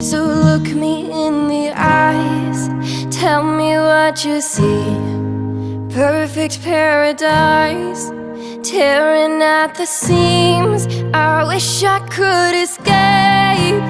So look me in the eyes, tell me what you see. Perfect paradise, tearing at the seams. I wish I could escape.